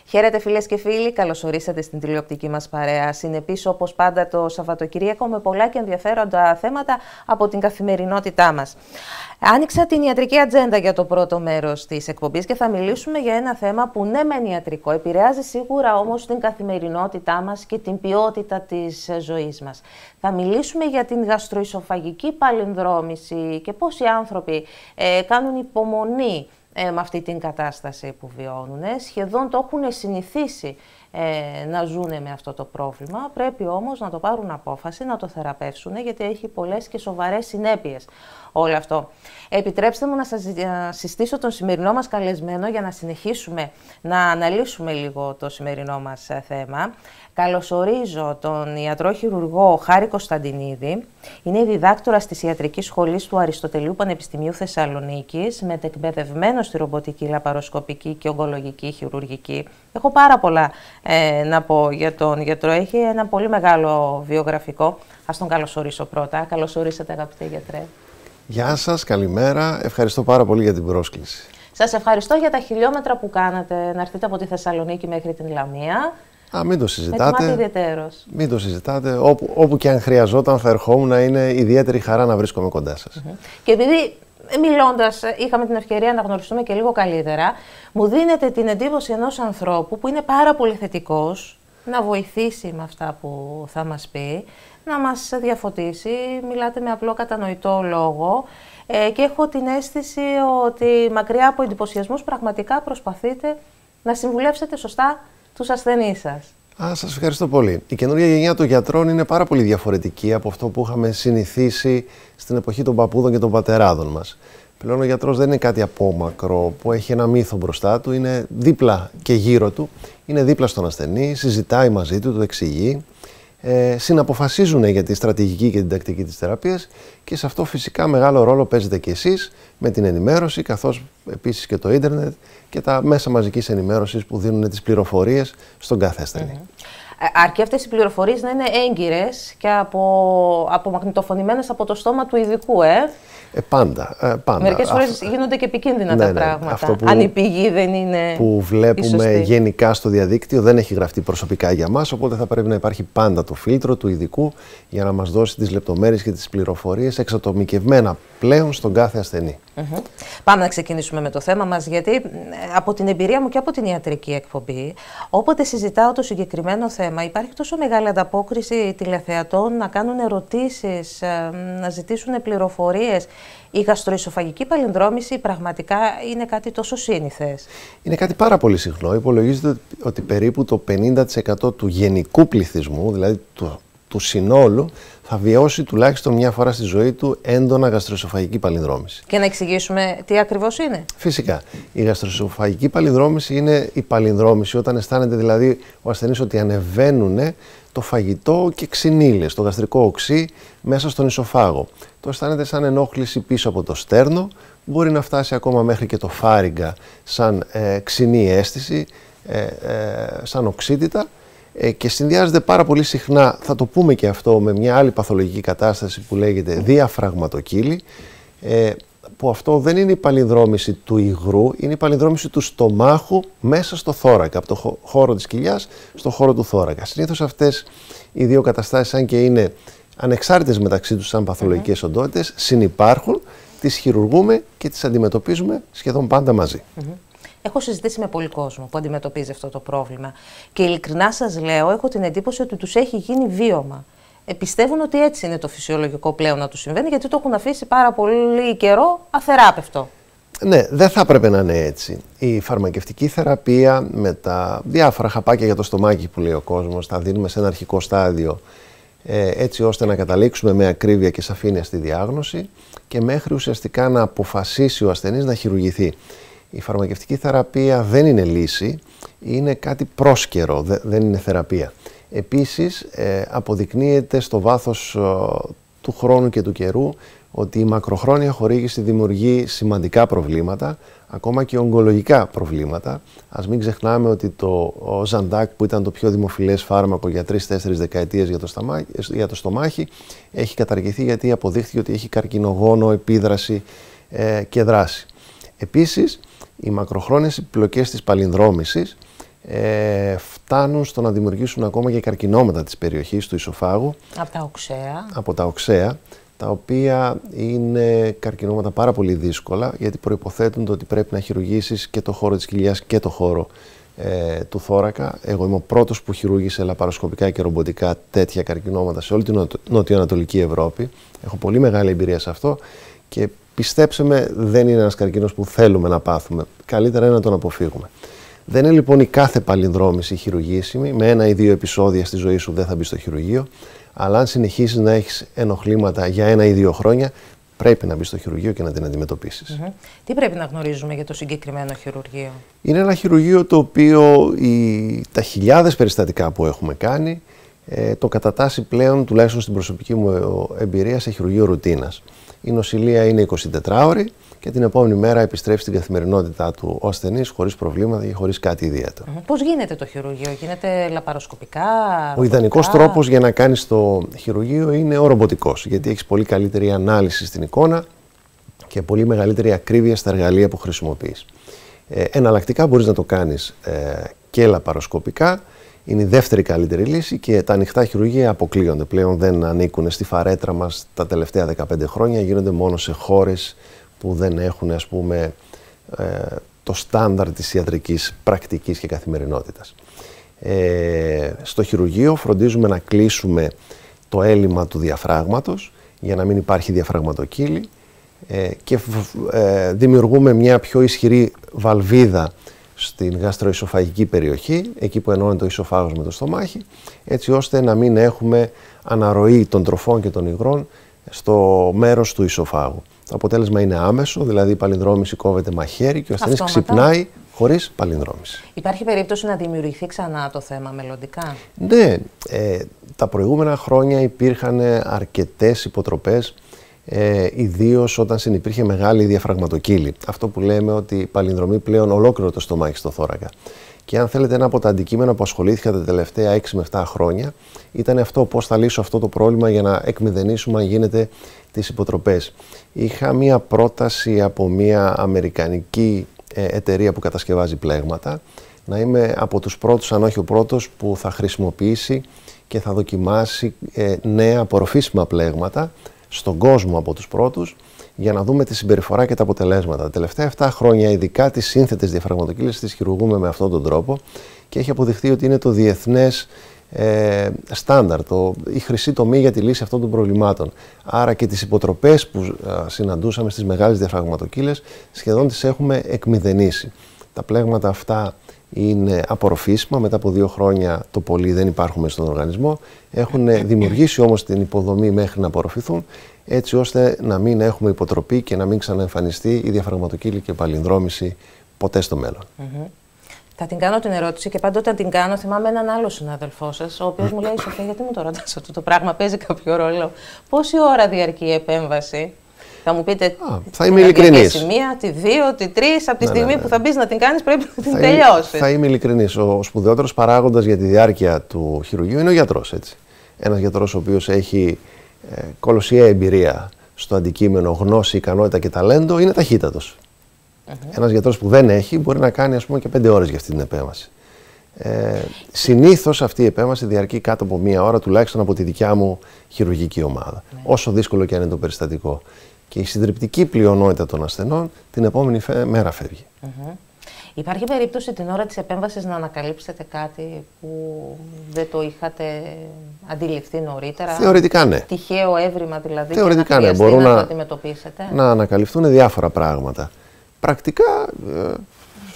Χαίρετε φίλες και φίλοι, καλώς ορίσατε στην τηλεοπτική μας παρέα. Συνεπής όπως πάντα το Σαββατοκύριακο με πολλά και ενδιαφέροντα θέματα από την καθημερινότητά μας. Άνοιξα την ιατρική ατζέντα για το πρώτο μέρος της εκπομπής και θα μιλήσουμε για ένα θέμα που ναι μεν ιατρικό, επηρεάζει σίγουρα όμως την καθημερινότητά μας και την ποιότητα της ζωής μας. Θα μιλήσουμε για την γαστροϊσοφαγική παλινδρόμηση και πώς οι άνθρωποι κάνουν υπομονή με αυτή την κατάσταση που βιώνουν. Σχεδόν το έχουν συνηθίσει να ζουν με αυτό το πρόβλημα. Πρέπει όμως να το πάρουν απόφαση, να το θεραπεύσουν, γιατί έχει πολλές και σοβαρές συνέπειες όλο αυτό. Επιτρέψτε μου να σας συστήσω τον σημερινό μας καλεσμένο για να συνεχίσουμε να αναλύσουμε λίγο το σημερινό μας θέμα. Καλωσορίζω τον ιατρό χειρουργό Χάρη Κωνσταντινίδη. Είναι διδάκτορας της Ιατρικής Σχολής του Αριστοτελείου Πανεπιστημίου Θεσσαλονίκης, μετεκπαιδευμένος στη ρομποτική, λαπαροσκοπική και ογκολογική χειρουργική. Έχω πάρα πολλά να πω για τον γιατρό. Έχει ένα πολύ μεγάλο βιογραφικό. Ας τον καλωσορίσω πρώτα. Καλώς ορίσατε, αγαπητέ γιατρέ. Γεια σας, καλημέρα. Ευχαριστώ πάρα πολύ για την πρόσκληση. Σας ευχαριστώ για τα χιλιόμετρα που κάνατε να έρθετε από τη Θεσσαλονίκη μέχρι την Λαμία. Μην το συζητάτε. Ιδιαιτέρως. Μην το συζητάτε. Όπου και αν χρειαζόταν θα ερχόμουν, να είναι ιδιαίτερη χαρά να βρίσκομαι κοντά σας. Και επειδή μιλώντας είχαμε την ευκαιρία να γνωριστούμε και λίγο καλύτερα, μου δίνετε την εντύπωση ενός ανθρώπου που είναι πάρα πολύ θετικός, να βοηθήσει με αυτά που θα μας πει, να μας διαφωτίσει, μιλάτε με απλό κατανοητό λόγο και έχω την αίσθηση ότι μακριά από εντυπωσιασμούς πραγματικά προσπαθείτε να συμβουλεύσετε σωστά τους ασθενείς σας. Σας ευχαριστώ πολύ. Η καινούργια γενιά των γιατρών είναι πάρα πολύ διαφορετική από αυτό που είχαμε συνηθίσει στην εποχή των παππούδων και των πατεράδων μας. Πλέον ο γιατρός δεν είναι κάτι απόμακρο που έχει ένα μύθο μπροστά του, είναι δίπλα και γύρω του, είναι δίπλα στον ασθενή, συζητάει μαζί του, το εξηγεί. Συναποφασίζουν για τη στρατηγική και την τακτική της θεραπείας και σε αυτό φυσικά μεγάλο ρόλο παίζετε και εσείς με την ενημέρωση, καθώς επίσης και το ίντερνετ και τα μέσα μαζικής ενημέρωσης που δίνουν τις πληροφορίες στον κάθε ασθενή. Αρκεί αυτές οι πληροφορίες να είναι έγκυρες και απομαγνητοφωνημένες από το στόμα του ειδικού, Πάντα. Μερικές φορές γίνονται και επικίνδυνα τα πράγματα, αν η πηγή δεν είναι που βλέπουμε γενικά στο διαδίκτυο δεν έχει γραφτεί προσωπικά για μας, οπότε θα πρέπει να υπάρχει πάντα το φίλτρο του ειδικού για να μας δώσει τις λεπτομέρειες και τις πληροφορίες εξατομικευμένα πλέον στον κάθε ασθενή. Πάμε να ξεκινήσουμε με το θέμα μας, γιατί από την εμπειρία μου και από την ιατρική εκπομπή, όποτε συζητάω το συγκεκριμένο θέμα, υπάρχει τόσο μεγάλη ανταπόκριση τηλεθεατών να κάνουν ερωτήσεις, να ζητήσουν πληροφορίες. Η γαστροϊσοφαγική παλινδρόμηση πραγματικά είναι κάτι τόσο σύνηθες. Είναι κάτι πάρα πολύ συχνό. Υπολογίζεται ότι περίπου το 50% του γενικού πληθυσμού, δηλαδή του συνόλου, θα βιώσει τουλάχιστον μια φορά στη ζωή του έντονα γαστροϊσοφαγική παλινδρόμηση. Και να εξηγήσουμε τι ακριβώς είναι. Φυσικά. Η γαστροϊσοφαγική παλινδρόμηση είναι η παλινδρόμηση όταν αισθάνεται δηλαδή ο ασθενής ότι ανεβαίνουν το φαγητό και ξυνήλες, το γαστρικό οξύ μέσα στον ισοφάγο. Το αισθάνεται σαν ενόχληση πίσω από το στέρνο, μπορεί να φτάσει ακόμα μέχρι και το φάριγγα σαν ξυνή αίσθηση, σαν οξύτητα. Και συνδυάζεται πάρα πολύ συχνά, θα το πούμε και αυτό, με μια άλλη παθολογική κατάσταση που λέγεται διαφραγματοκύλη, που αυτό δεν είναι η παλινδρόμηση του υγρού, είναι η παλινδρόμηση του στομάχου μέσα στο θώρακα, από το χώρο της κοιλιάς στο χώρο του θώρακα. Συνήθως αυτές οι δύο καταστάσεις, αν και είναι ανεξάρτητες μεταξύ τους σαν παθολογικές οντότητες, συνυπάρχουν, τις χειρουργούμε και τις αντιμετωπίζουμε σχεδόν πάντα μαζί. Έχω συζητήσει με πολύ κόσμο που αντιμετωπίζει αυτό το πρόβλημα και ειλικρινά σας λέω, έχω την εντύπωση ότι τους έχει γίνει βίωμα. Πιστεύουν ότι έτσι είναι το φυσιολογικό πλέον να τους συμβαίνει, γιατί το έχουν αφήσει πάρα πολύ καιρό αθεράπευτο. Ναι, δεν θα έπρεπε να είναι έτσι. Η φαρμακευτική θεραπεία με τα διάφορα χαπάκια για το στομάχι που λέει ο κόσμος, τα δίνουμε σε ένα αρχικό στάδιο, έτσι ώστε να καταλήξουμε με ακρίβεια και σαφήνεια στη διάγνωση και μέχρι ουσιαστικά να αποφασίσει ο ασθενής να χειρουργηθεί. Η φαρμακευτική θεραπεία δεν είναι λύση, είναι κάτι πρόσκαιρο, δεν είναι θεραπεία. Επίσης, αποδεικνύεται στο βάθος του χρόνου και του καιρού ότι η μακροχρόνια χορήγηση δημιουργεί σημαντικά προβλήματα, ακόμα και ογκολογικά προβλήματα. Ας μην ξεχνάμε ότι το Zantac, που ήταν το πιο δημοφιλές φάρμακο για 3-4 δεκαετίες για το στομάχι, έχει καταργηθεί γιατί αποδείχθηκε ότι έχει καρκινογόνο επίδραση και δράση. Επίσης, οι μακροχρόνιες επιπλοκές της παλινδρόμησης φτάνουν στο να δημιουργήσουν ακόμα και καρκινώματα της περιοχής του ισοφάγου. Από τα οξέα. Από τα οξέα, τα οποία είναι καρκινώματα πάρα πολύ δύσκολα, γιατί προϋποθέτουν το ότι πρέπει να χειρουργήσεις και το χώρο της κοιλιάς και το χώρο του θώρακα. Εγώ είμαι ο πρώτος που χειρούργησε λαπαροσκοπικά και ρομποτικά τέτοια καρκινώματα σε όλη την νοτιοανατολική Ευρώπη. Έχω πολύ μεγάλη εμπειρία σε αυτό και πιστέψτε με, δεν είναι ένας καρκίνος που θέλουμε να πάθουμε. Καλύτερα είναι να τον αποφύγουμε. Δεν είναι λοιπόν η κάθε παλινδρόμηση χειρουργήσιμη. Με 1 ή 2 επεισόδια στη ζωή σου δεν θα μπει στο χειρουργείο. Αλλά αν συνεχίσεις να έχεις ενοχλήματα για 1 ή 2 χρόνια, πρέπει να μπει στο χειρουργείο και να την αντιμετωπίσεις. Τι πρέπει να γνωρίζουμε για το συγκεκριμένο χειρουργείο? Είναι ένα χειρουργείο το οποίο τα χιλιάδες περιστατικά που έχουμε κάνει το κατατάσσει πλέον, τουλάχιστον στην προσωπική μου εμπειρία, σε χειρουργείο ρουτίνας. Η νοσηλεία είναι 24ωρη και την επόμενη μέρα επιστρέφει στην καθημερινότητά του ο ασθενής χωρίς προβλήματα και χωρίς κάτι ιδιαίτερο. Πώς γίνεται το χειρουργείο? Γίνεται λαπαροσκοπικά? Ο ιδανικός τρόπος για να κάνεις το χειρουργείο είναι ο ρομποτικός, γιατί έχεις πολύ καλύτερη ανάλυση στην εικόνα και πολύ μεγαλύτερη ακρίβεια στα εργαλεία που χρησιμοποιείς. Εναλλακτικά μπορείς να το κάνεις και λαπαροσκοπικά. Είναι η δεύτερη καλύτερη λύση και τα ανοιχτά χειρουργεία αποκλείονται. Πλέον δεν ανήκουν στη φαρέτρα μας τα τελευταία 15 χρόνια, γίνονται μόνο σε χώρες που δεν έχουν, ας πούμε, το στάνταρ της ιατρικής πρακτικής και καθημερινότητας. Στο χειρουργείο φροντίζουμε να κλείσουμε το έλλειμμα του διαφράγματος για να μην υπάρχει διαφραγματοκύλη και δημιουργούμε μια πιο ισχυρή βαλβίδα στην γαστροϊσοφαγική περιοχή, εκεί που ενώνει το ισοφάγος με το στομάχι, έτσι ώστε να μην έχουμε αναρροή των τροφών και των υγρών στο μέρος του ισοφάγου. Το αποτέλεσμα είναι άμεσο, δηλαδή η παλινδρόμηση κόβεται μαχαίρι και ο ασθενής ξυπνάει χωρίς παλινδρόμηση. Υπάρχει περίπτωση να δημιουργηθεί ξανά το θέμα μελλοντικά? Ναι, τα προηγούμενα χρόνια υπήρχαν αρκετές υποτροπές, ιδίως όταν συνυπήρχε μεγάλη διαφραγματοκύλη. Αυτό που λέμε ότι παλινδρομεί πλέον ολόκληρο το στομάχι στο θώρακα. Και αν θέλετε, ένα από τα αντικείμενα που ασχολήθηκα τα τελευταία 6 με 7 χρόνια ήταν αυτό, πώς θα λύσω αυτό το πρόβλημα για να εκμηδενήσουμε, αν γίνεται, τις υποτροπές. Είχα μία πρόταση από μία αμερικανική εταιρεία που κατασκευάζει πλέγματα, να είμαι από τους πρώτους, αν όχι ο πρώτος, που θα χρησιμοποιήσει και θα δοκιμάσει νέα απορροφήσιμα πλέγματα στον κόσμο, από τους πρώτους, για να δούμε τη συμπεριφορά και τα αποτελέσματα. Τα τελευταία 7 χρόνια, ειδικά τις σύνθετες διαφραγματοκύλες, τις χειρουργούμε με αυτόν τον τρόπο και έχει αποδειχθεί ότι είναι το διεθνές στάνταρ, η χρυσή τομή για τη λύση αυτών των προβλημάτων. Άρα και τις υποτροπές που συναντούσαμε στις μεγάλες διαφραγματοκύλες σχεδόν τις έχουμε εκμηδενήσει. Τα πλέγματα αυτά είναι απορροφήσιμα, μετά από 2 χρόνια το πολύ δεν υπάρχουν μέσα στον οργανισμό. Έχουν δημιουργήσει όμως την υποδομή μέχρι να απορροφηθούν, έτσι ώστε να μην έχουμε υποτροπή και να μην ξαναεμφανιστεί η διαφραγματοκύλη και η παλινδρόμηση ποτέ στο μέλλον. Θα την κάνω την ερώτηση και πάντοτε την κάνω. Θυμάμαι έναν άλλο συνάδελφό σας, ο οποίος μου λέει: Σοφία, γιατί μου το ρωτάς αυτό το πράγμα, παίζει κάποιο ρόλο? Πόση ώρα διαρκεί η επέμβαση? Θα μου πείτε, θα είμαι ειλικρινής. Τη 1, τη 2, τη 3, από τη στιγμή που θα μπεις να την κάνεις πρέπει να την τελειώσεις. Θα είμαι ειλικρινής. Ο σπουδαιότερος παράγοντας για τη διάρκεια του χειρουργείου είναι ο γιατρός. Έτσι. Ένας γιατρός ο οποίος έχει κολοσιαία εμπειρία στο αντικείμενο, γνώση, ικανότητα και ταλέντο, είναι ταχύτατος. Ένας γιατρός που δεν έχει μπορεί να κάνει, ας πούμε, και 5 ώρες για αυτή την επέμβαση. Συνήθως αυτή η επέμβαση διαρκεί κάτω από 1 ώρα, τουλάχιστον από τη δικιά μου χειρουργική ομάδα. Όσο δύσκολο και αν είναι το περιστατικό. Και η συντριπτική πλειονότητα των ασθενών την επόμενη μέρα φεύγει. Υπάρχει περίπτωση την ώρα της επέμβασης να ανακαλύψετε κάτι που δεν το είχατε αντιληφθεί νωρίτερα? Θεωρητικά ναι. Τυχαίο έβριμα δηλαδή? Θεωρητικά ναι. Μπορούν να το αντιμετωπίσετε? Να ανακαλυφθούν διάφορα πράγματα. Πρακτικά,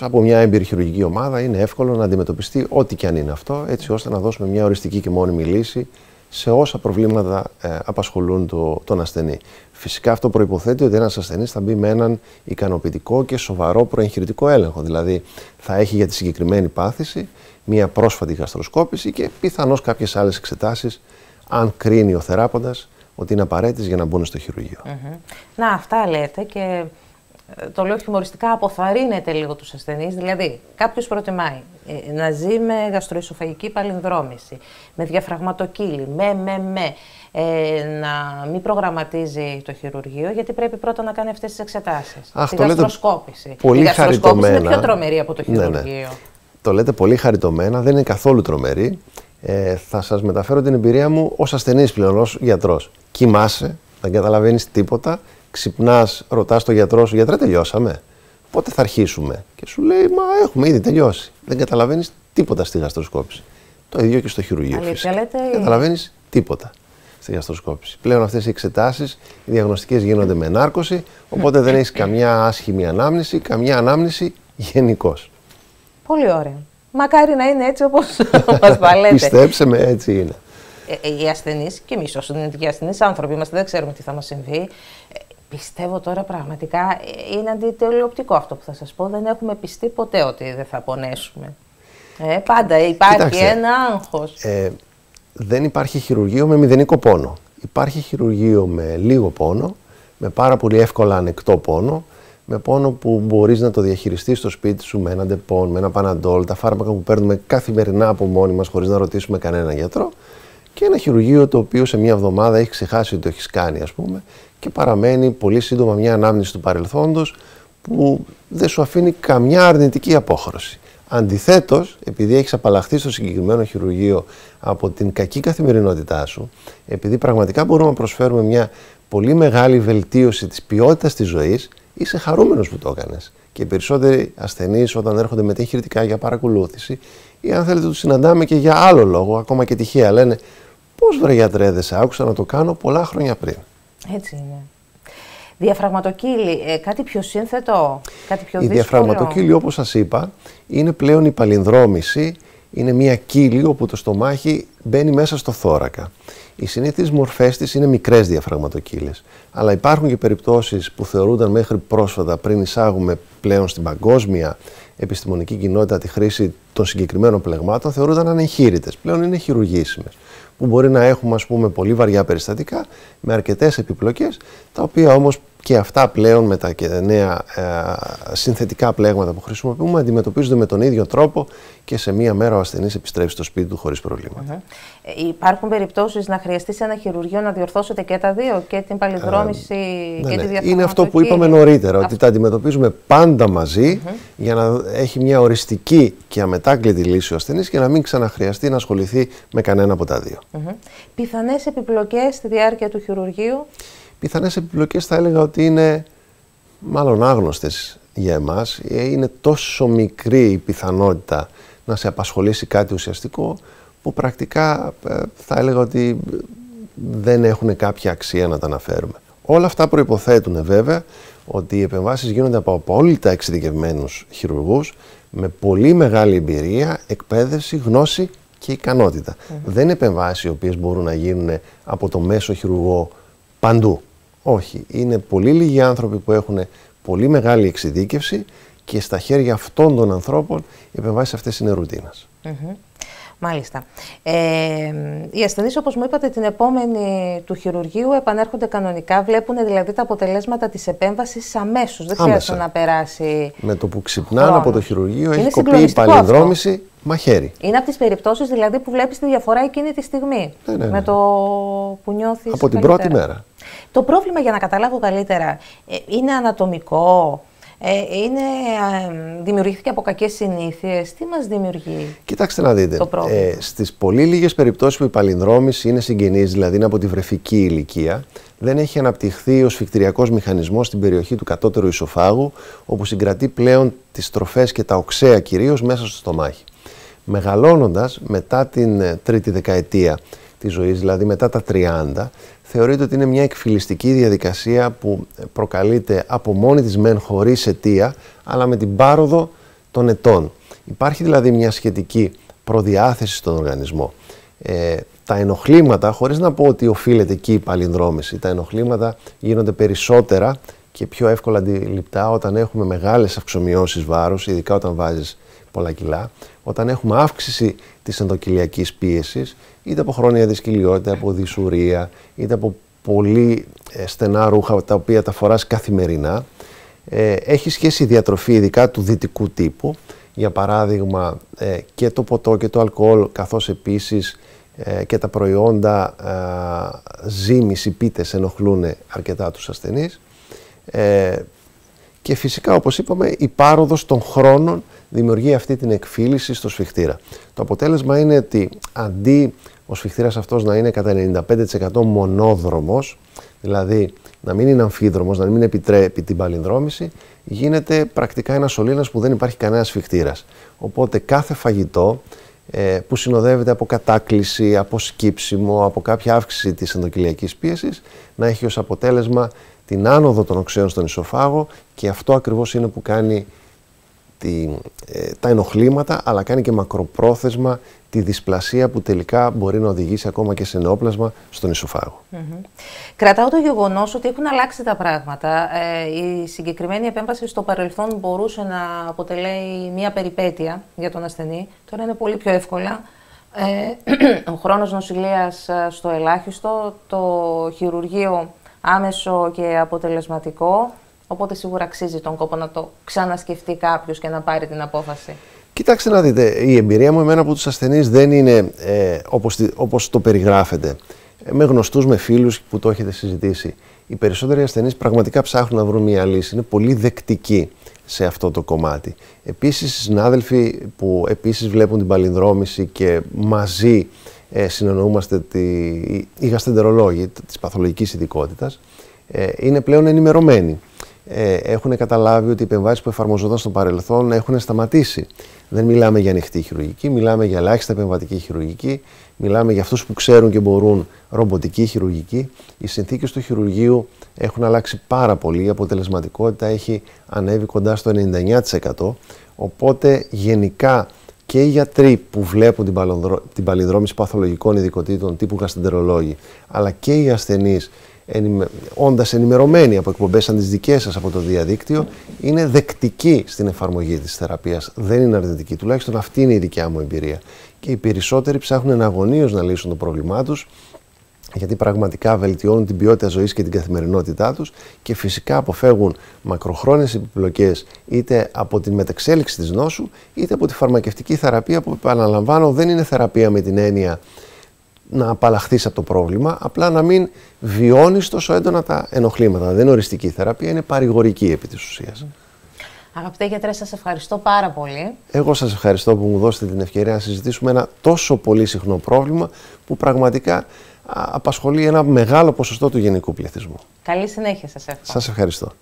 από μια έμπειρη χειρουργική ομάδα είναι εύκολο να αντιμετωπιστεί ό,τι και αν είναι αυτό, έτσι ώστε να δώσουμε μια οριστική και μόνιμη λύση σε όσα προβλήματα απασχολούν τον ασθενή. Φυσικά αυτό προϋποθέτει ότι ένας ασθενής θα μπει με έναν ικανοποιητικό και σοβαρό προεγχειρητικό έλεγχο. Δηλαδή θα έχει για τη συγκεκριμένη πάθηση μια πρόσφατη γαστροσκόπηση και πιθανώς κάποιες άλλες εξετάσεις, αν κρίνει ο θεράποντας ότι είναι απαραίτητες για να μπουν στο χειρουργείο. Να, αυτά λέτε και το λέω χιουμοριστικά, αποθαρρύνεται λίγο τους ασθενείς. Δηλαδή, κάποιος προτιμάει να ζει με γαστροϊσοφαγική παλινδρόμηση, με διαφραγματοκύλη, να μην προγραμματίζει το χειρουργείο, γιατί πρέπει πρώτα να κάνει αυτές τις εξετάσεις. Τη γαστροσκόπηση. Η γαστροσκόπηση είναι πιο τρομερή από το χειρουργείο. το λέτε πολύ χαριτωμένα, δεν είναι καθόλου τρομερή. Θα σας μεταφέρω την εμπειρία μου ως ασθενής πλέον, ως γιατρός. Κοιμάσαι, δεν καταλαβαίνεις τίποτα, ξυπνάς, ρωτάς τον γιατρό σου, γιατρέ τελειώσαμε, πότε θα αρχίσουμε? Και σου λέει, μα έχουμε ήδη τελειώσει. Δεν καταλαβαίνεις τίποτα στη γαστροσκόπηση. Το ίδιο και στο χειρουργείο. Δεν καταλαβαίνεις τίποτα στη γαστροσκόπηση. Πλέον αυτές οι εξετάσεις, οι διαγνωστικές γίνονται με ενάρκωση, οπότε δεν έχεις καμιά άσχημη ανάμνηση, καμιά ανάμνηση γενικώς. Πολύ ωραία. Μακάρι να είναι έτσι όπως μας τα λέτε. Πιστέψτε με, έτσι είναι. Οι ασθενείς και εμείς ως δυνητικοί ασθενείς άνθρωποι είμαστε, δεν ξέρουμε τι θα μας συμβεί. Πιστεύω τώρα πραγματικά είναι αντιτελεοπτικό αυτό που θα σας πω. Δεν έχουμε πιστεί ποτέ ότι δεν θα πονέσουμε. Πάντα υπάρχει ένα άγχος. Δεν υπάρχει χειρουργείο με μηδενικό πόνο. Υπάρχει χειρουργείο με λίγο πόνο, με πάρα πολύ εύκολα ανεκτό πόνο, με πόνο που μπορείς να το διαχειριστείς στο σπίτι σου με ένα ντεπών, με ένα παναντόλ, τα φάρμακα που παίρνουμε καθημερινά από μόνοι μας χωρίς να ρωτήσουμε κανέναν γιατρό, και ένα χειρουργείο το οποίο σε μια εβδομάδα έχει ξεχάσει ότι το έχεις κάνει, ας πούμε, και παραμένει πολύ σύντομα μια ανάμνηση του παρελθόντος που δεν σου αφήνει καμιά αρνητική απόχρωση. Αντιθέτως, επειδή έχεις απαλλαχθεί στο συγκεκριμένο χειρουργείο από την κακή καθημερινότητά σου, επειδή πραγματικά μπορούμε να προσφέρουμε μια πολύ μεγάλη βελτίωση της ποιότητας της ζωής, είσαι χαρούμενος που το έκανες. Και οι περισσότεροι ασθενείς, όταν έρχονται με εγχειρητικά για παρακολούθηση, ή αν θέλετε τους συναντάμε και για άλλο λόγο, ακόμα και τυχαία, λένε πώς βρε γιατρέ, δεν σε άκουσα να το κάνω πολλά χρόνια πριν. Έτσι είναι. Διαφραγματοκύλι, κάτι πιο σύνθετο, κάτι πιο δύσκολο? Η διαφραγματοκύλι, όπως σας είπα, είναι πλέον η παλινδρόμηση. Είναι μια κύλη όπου το στομάχι μπαίνει μέσα στο θώρακα. Οι συνήθεις μορφές της είναι μικρές διαφραγματοκύλες. Αλλά υπάρχουν και περιπτώσεις που θεωρούνταν μέχρι πρόσφατα, πριν εισάγουμε πλέον στην παγκόσμια επιστημονική κοινότητα τη χρήση των συγκεκριμένων πλεγμάτων, θεωρούνταν ανεγχείρητες. Πλέον είναι χειρουργήσιμες. Που μπορεί να έχουμε, ας πούμε, πολύ βαριά περιστατικά με αρκετές επιπλοκές, τα οποία όμως και αυτά πλέον με τα νέα συνθετικά πλέγματα που χρησιμοποιούμε αντιμετωπίζονται με τον ίδιο τρόπο και σε μία μέρα ο ασθενής επιστρέφει στο σπίτι του χωρίς προβλήματα. Υπάρχουν περιπτώσεις να χρειαστεί σε ένα χειρουργείο να διορθώσετε και τα δύο, και την παλινδρόμηση και τη διαφραγματοκύλη? Είναι αυτό που είπαμε νωρίτερα, ότι τα αντιμετωπίζουμε πάντα μαζί για να έχει μια οριστική και αμετάκλητη λύση ο ασθενής και να μην ξαναχρειαστεί να ασχοληθεί με κανένα από τα δύο. Πιθανές επιπλοκές στη διάρκεια του χειρουργείου? Πιθανές επιπλοκές θα έλεγα ότι είναι μάλλον άγνωστες για εμάς. Είναι τόσο μικρή η πιθανότητα να σε απασχολήσει κάτι ουσιαστικό που πρακτικά θα έλεγα ότι δεν έχουν κάποια αξία να τα αναφέρουμε. Όλα αυτά προϋποθέτουν βέβαια ότι οι επεμβάσεις γίνονται από απόλυτα εξειδικευμένους χειρουργούς με πολύ μεγάλη εμπειρία, εκπαίδευση, γνώση και ικανότητα. Δεν είναι επεμβάσεις οι οποίες μπορούν να γίνουν από το μέσο χειρουργό παντού. Όχι, είναι πολύ λίγοι άνθρωποι που έχουν πολύ μεγάλη εξειδίκευση και στα χέρια αυτών των ανθρώπων οι επεμβάσεις αυτές είναι ρουτίνας. Μάλιστα. Οι ασθενείς, όπως μου είπατε, την επόμενη του χειρουργείου επανέρχονται κανονικά, βλέπουν δηλαδή τα αποτελέσματα της επέμβασης αμέσως, δεν χρειάζεται να περάσει. Με το που ξυπνάνε από το χειρουργείο έχει κοπεί η παλινδρόμηση μαχαίρι. Είναι από τις περιπτώσεις δηλαδή που βλέπεις τη διαφορά εκείνη τη στιγμή, με το που νιώθεις από την πρώτη μέρα. Το πρόβλημα, για να καταλάβω καλύτερα, είναι ανατομικό? Δημιουργήθηκε από κακές συνήθειες? Τι μας δημιουργεί? Κοιτάξτε να δείτε, στις πολύ λίγες περιπτώσεις που η παλινδρόμηση είναι συγγενής, δηλαδή είναι από τη βρεφική ηλικία, δεν έχει αναπτυχθεί ο σφικτηριακός μηχανισμός στην περιοχή του κατώτερου ισοφάγου, όπου συγκρατεί πλέον τις τροφές και τα οξέα κυρίως μέσα στο στομάχι. Μεγαλώνοντας, μετά την τρίτη δεκαετία της ζωής, δηλαδή μετά τα 30, θεωρείται ότι είναι μια εκφυλιστική διαδικασία που προκαλείται από μόνη της μεν χωρίς αιτία, αλλά με την πάροδο των ετών. Υπάρχει δηλαδή μια σχετική προδιάθεση στον οργανισμό. Τα ενοχλήματα, χωρίς να πω ότι οφείλεται εκεί η παλινδρόμηση, τα ενοχλήματα γίνονται περισσότερα και πιο εύκολα αντιληπτά όταν έχουμε μεγάλες αυξομοιώσεις βάρους, ειδικά όταν βάζεις πολλά κιλά, όταν έχουμε αύξηση της ενδοκιλιακής πίεσης, είτε από χρόνια δυσκολιότητα, από δυσουρία, είτε από πολύ στενά ρούχα τα οποία τα φοράς καθημερινά. Έχει σχέση η διατροφή, ειδικά του δυτικού τύπου, για παράδειγμα και το ποτό και το αλκοόλ, καθώς επίσης και τα προϊόντα ζύμης, οι πίτες ενοχλούν αρκετά τους ασθενείς. Και φυσικά, όπως είπαμε, η πάροδος των χρόνων δημιουργεί αυτή την εκφύλιση στο σφιχτήρα. Το αποτέλεσμα είναι ότι αντί ο σφιχτήρας αυτός να είναι κατά 95% μονόδρομος, δηλαδή να μην είναι αμφίδρομος, να μην επιτρέπει την παλινδρόμηση, γίνεται πρακτικά ένας σωλήνας που δεν υπάρχει κανένας σφιχτήρας. Οπότε κάθε φαγητό που συνοδεύεται από κατάκληση, από σκύψιμο, από κάποια αύξηση της ενδοκυλιακής πίεσης, να έχει ως αποτέλεσμα την άνοδο των οξέων στον ισοφάγο, και αυτό ακριβώς είναι που κάνει τα ενοχλήματα, αλλά κάνει και μακροπρόθεσμα τη δυσπλασία που τελικά μπορεί να οδηγήσει ακόμα και σε νεόπλασμα στον ισοφάγο. Κρατάω το γεγονός ότι έχουν αλλάξει τα πράγματα. Η συγκεκριμένη επέμβαση στο παρελθόν μπορούσε να αποτελεί μια περιπέτεια για τον ασθενή. Τώρα είναι πολύ πιο εύκολα. Ο χρόνος νοσηλείας στο ελάχιστο, το χειρουργείο άμεσο και αποτελεσματικό. Οπότε σίγουρα αξίζει τον κόπο να το ξανασκεφτεί κάποιος και να πάρει την απόφαση. Κοιτάξτε να δείτε, η εμπειρία μου εμένα από τους ασθενείς δεν είναι όπως το περιγράφεται. Με γνωστούς, με φίλους που το έχετε συζητήσει. Οι περισσότεροι ασθενείς πραγματικά ψάχνουν να βρουν μια λύση. Είναι πολύ δεκτικοί σε αυτό το κομμάτι. Επίσης, οι συνάδελφοι που επίσης βλέπουν την παλινδρόμηση και μαζί συνεννοούμαστε, οι γαστρεντερολόγοι της παθολογικής ειδικότητας, είναι πλέον ενημερωμένοι. Έχουν καταλάβει ότι οι επεμβάσεις που εφαρμοζόταν στο παρελθόν έχουν σταματήσει. Δεν μιλάμε για ανοιχτή χειρουργική, μιλάμε για ελάχιστα επεμβατική χειρουργική, μιλάμε για αυτούς που ξέρουν και μπορούν ρομποτική χειρουργική. Οι συνθήκες του χειρουργείου έχουν αλλάξει πάρα πολύ, η αποτελεσματικότητα έχει ανέβει κοντά στο 99%, οπότε γενικά και οι γιατροί που βλέπουν την παλινδρόμηση παθολογικών ειδικοτήτων τύπου γαστρεντερολόγοι, αλλά και οι ασθενείς, όντας ενημερωμένοι από εκπομπές σαν τις δικές σας από το διαδίκτυο, είναι δεκτικοί στην εφαρμογή της θεραπείας. Δεν είναι αρνητικοί. Τουλάχιστον αυτή είναι η δικιά μου εμπειρία. Και οι περισσότεροι ψάχνουν εναγωνίως να λύσουν το πρόβλημά τους, γιατί πραγματικά βελτιώνουν την ποιότητα ζωής και την καθημερινότητά τους και φυσικά αποφεύγουν μακροχρόνιες επιπλοκές είτε από την μετεξέλιξη της νόσου, είτε από τη φαρμακευτική θεραπεία, που επαναλαμβάνω δεν είναι θεραπεία με την έννοια να απαλλαχθείς από το πρόβλημα, απλά να μην βιώνεις τόσο έντονα τα ενοχλήματα. Δεν είναι οριστική θεραπεία, είναι παρηγορική επί της ουσίας. Αγαπητέ γιατρέ, σας ευχαριστώ πάρα πολύ. Εγώ σας ευχαριστώ που μου δώσετε την ευκαιρία να συζητήσουμε ένα τόσο πολύ συχνό πρόβλημα που πραγματικά απασχολεί ένα μεγάλο ποσοστό του γενικού πληθυσμού. Καλή συνέχεια σας εύχομαι. Σας ευχαριστώ.